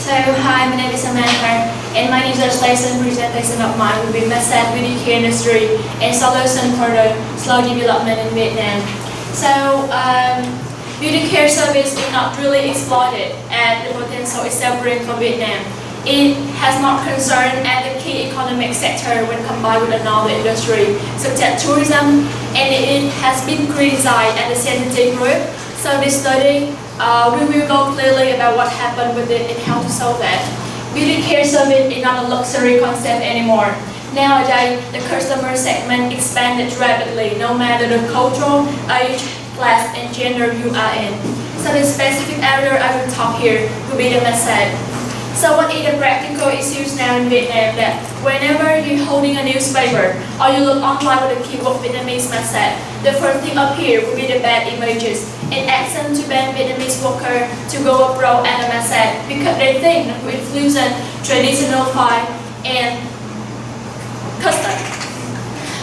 Hi, my name is Amanda, and my dissertation presentation of mine will be message with the care industry and solution for the slow development in Vietnam. Beauty care service is not really exploited and the potential is still bring for Vietnam. It has not concerned as the key economic sector when combined with another industry such as tourism, and it has been criticized as a sensitive group. So this study we will go clearly about what happened with it and how to solve that. Beauty care service is not a luxury concept anymore. Nowadays, the customer segment expanded rapidly, no matter the cultural, age, class, and gender you are in. So the specific area I will talk here will be the message. So what is the practical issues now in Vietnam that whenever you're holding a newspaper or you look online with a keyword Vietnamese message, the first thing up here will be the bad images and action to ban Vietnamese workers to go abroad and a message because they think that we're influencing traditional fight and custom.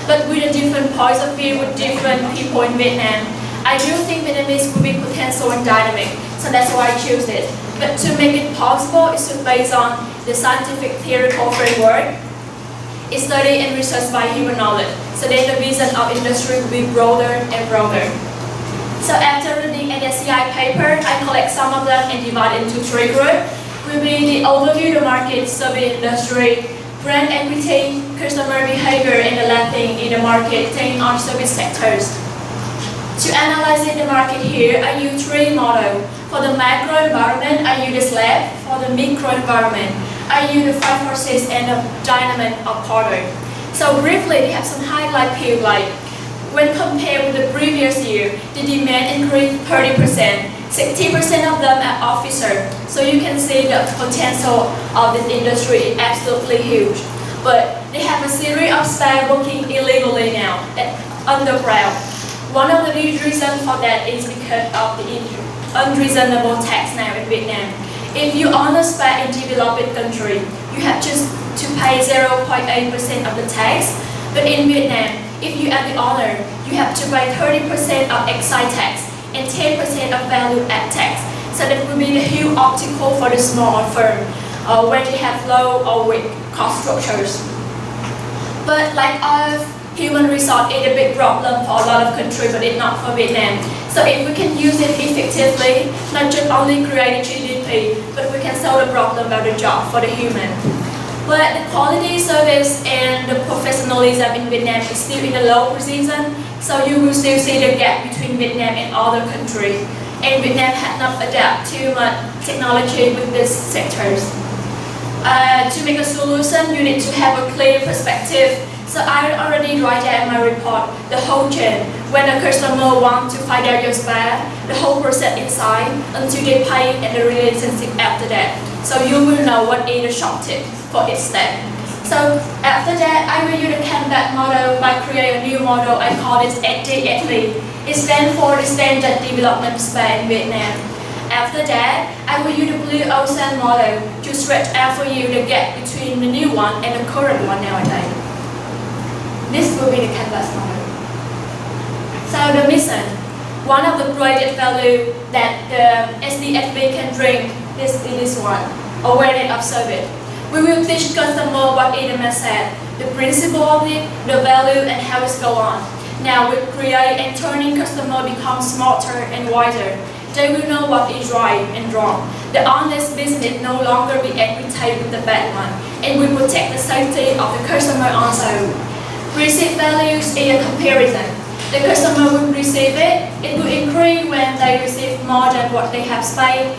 But with a different points of view with different people in Vietnam, I do think Vietnamese will be potential and dynamic, so that's why I choose it. But to make it possible, it should be based on the scientific theoretical framework, it's studied and researched by human knowledge. So then the vision of industry will be broader and broader. So after reading an SCI paper, I collect some of them and divide into three groups. Will be the overview of the market, service industry, brand equity, customer behavior, and the last thing in the marketing on service sectors. To analyze the market here, I use three models. For the macro environment, I use the SLAB. For the micro environment, I use the 5 forces and the dynamic of Porter. So briefly, they have some highlight here like, when compared with the previous year, the demand increased 30%. 60% of them are officers. So you can see the potential of this industry is absolutely huge. But they have a series of staff working illegally now, underground. One of the reasons for that is because of the unreasonable tax now in Vietnam. If you own a spa in developed country, you have just to pay 0.8% of the tax. But in Vietnam, if you are the owner, you have to pay 30% of excise tax and 10% of value add tax. So that will be the huge obstacle for the small firm where they have low or weak cost structures. But like human resource is a big problem for a lot of countries, but it's not for Vietnam. So if we can use it effectively, not just only create GDP, but we can solve the problem about the job for the human. But the quality service and the professionalism in Vietnam is still in a low position, so you will still see the gap between Vietnam and other countries. And Vietnam has not adapted too much technology with these sectors. To make a solution, you need to have a clear perspective. So I already write down in my report the whole chain. When a customer wants to find out your spa, the whole process inside until they pay and the relationship after that. So you will know what is the short tip for each step. So after that, I will use the Canvas model by creating a new model. I call this SDSV. It stands for the Standard Development Spa in Vietnam. After that, I will use the Blue Ocean model to stretch out for you the gap between the new one and the current one nowadays. This will be the canvas model. So the mission, one of the greatest value that the SDSV can bring is this one, awareness of service. We will teach customer what is the message, the principle of it, the value, and how it's go on. Now we create and turning customer become smarter and wiser. They will know what is right and wrong. The honest business no longer be equitated with the bad one, and we protect the safety of the customer also. Receive values in a comparison. The customer will receive it. It will increase when they receive more than what they have spent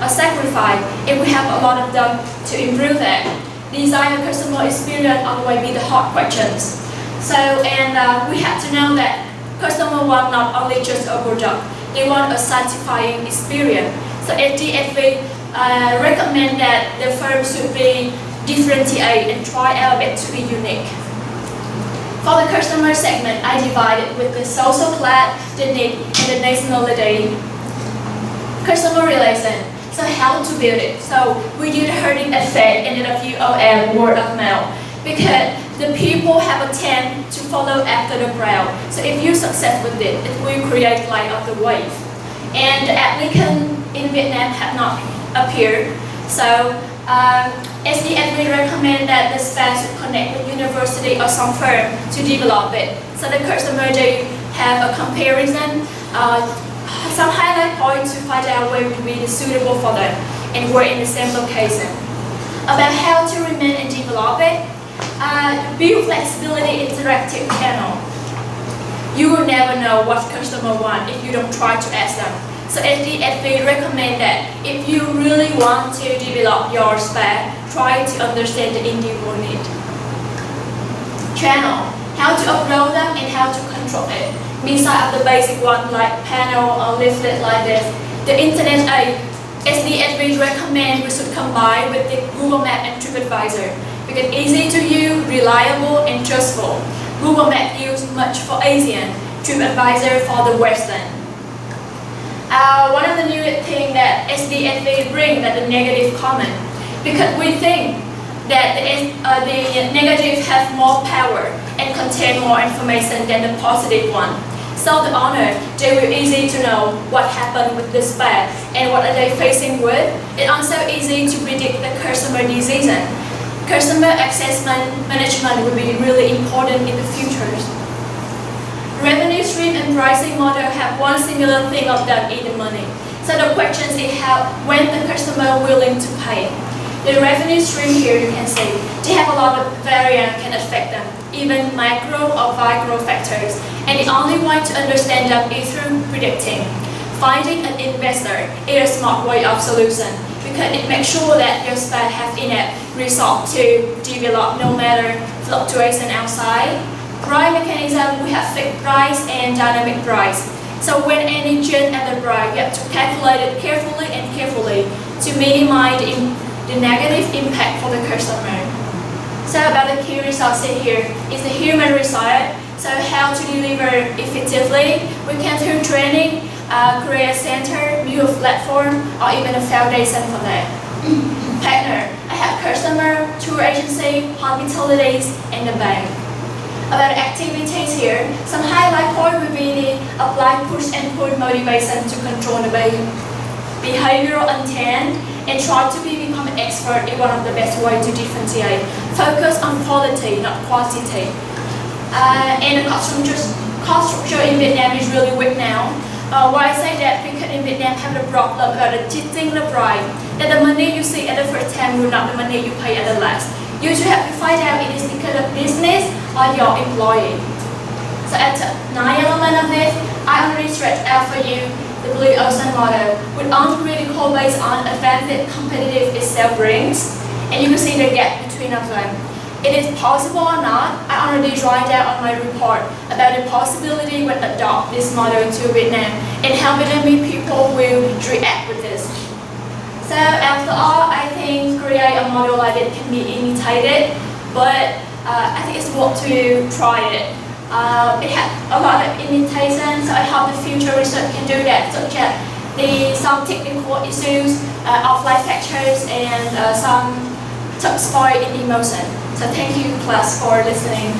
or sacrificed. And we have a lot of them to improve that. Design a customer experience always be the hard questions. So, we have to know that customer want not only just a product, they want a satisfying experience. So SDSV recommend that the firm should be differentiate and try our best to be unique. For the customer segment, I divide it with the social class, the need, and the nationality. Customer relation. So how to build it? So we use herding effect and then a few word of mouth. Because the people have a tend to follow after the crowd. So if you success with it, it will create light of the wave. And the applicant in Vietnam have not appeared. So SDF will recommend that the staff should connect with university or some firm to develop it. So the customer, they have a comparison, some highlight points to find out where would be suitable for them and work in the same location. About how to remain and develop it, build flexibility interactive channel. You will never know what customer want if you don't try to ask them. So SDFV recommend that if you really want to develop your spa, try to understand the individual need. Channel, how to upload them and how to control it. Besides the basic one like panel or leaflet like this, the internet age, SDFV recommend we should combine with the Google Map and TripAdvisor because easy to use, reliable and trustful. Google Map used much for Asian, TripAdvisor for the Western. One of the new things that SDFV bring that the negative comment, because we think that the negative have more power and contain more information than the positive one. So the owner, they will easy to know what happened with the spa and what are they facing with. It's also easy to predict the customer decision. Customer assessment management will be really important in the future. Revenue stream and pricing model have one singular thing of them, eating money. So the question is how, when the customer willing to pay. The revenue stream here you can see, they have a lot of variance can affect them, even macro or micro factors. And the only way to understand them is through predicting. Finding an investor is a smart way of solution because it makes sure that your spa have enough resource to develop no matter fluctuation outside. Price mechanism, we have fixed price and dynamic price. So when any change at the price, you have to calculate it carefully to minimize the negative impact for the customer. So about the key resources here is the human resource. So how to deliver effectively. We can through training, create a center, build a platform, or even a foundation for that. Partner, I have customer, tour agency, hospitalities, and the bank. About activities here, some highlight point would be the apply push and pull motivation to control the behavioral intent and try to become an expert in one of the best ways to differentiate. Focus on quality, not quantity. And the cost structure in Vietnam is really weak now. Why I say that? Because in Vietnam have the problem about the cheating the price. That the money you see at the first time will not the money you pay at the last. You should have to find out it is because of business or your employee. So at the 9 element of this, I already stretched out for you the Blue Ocean model with critical based on advantage competitive itself brings, and you can see the gap between of them. It is possible or not, I already drawed out on my report about the possibility when adopt this model to Vietnam and how Vietnamese people will react with this. So after all, I think create a model like it can be imitated, but I think it's worth to try it. It had a lot of imitation, so I hope the future research can do that, such as some technical issues, offline factors, and some touch point in emotion. So thank you class for listening.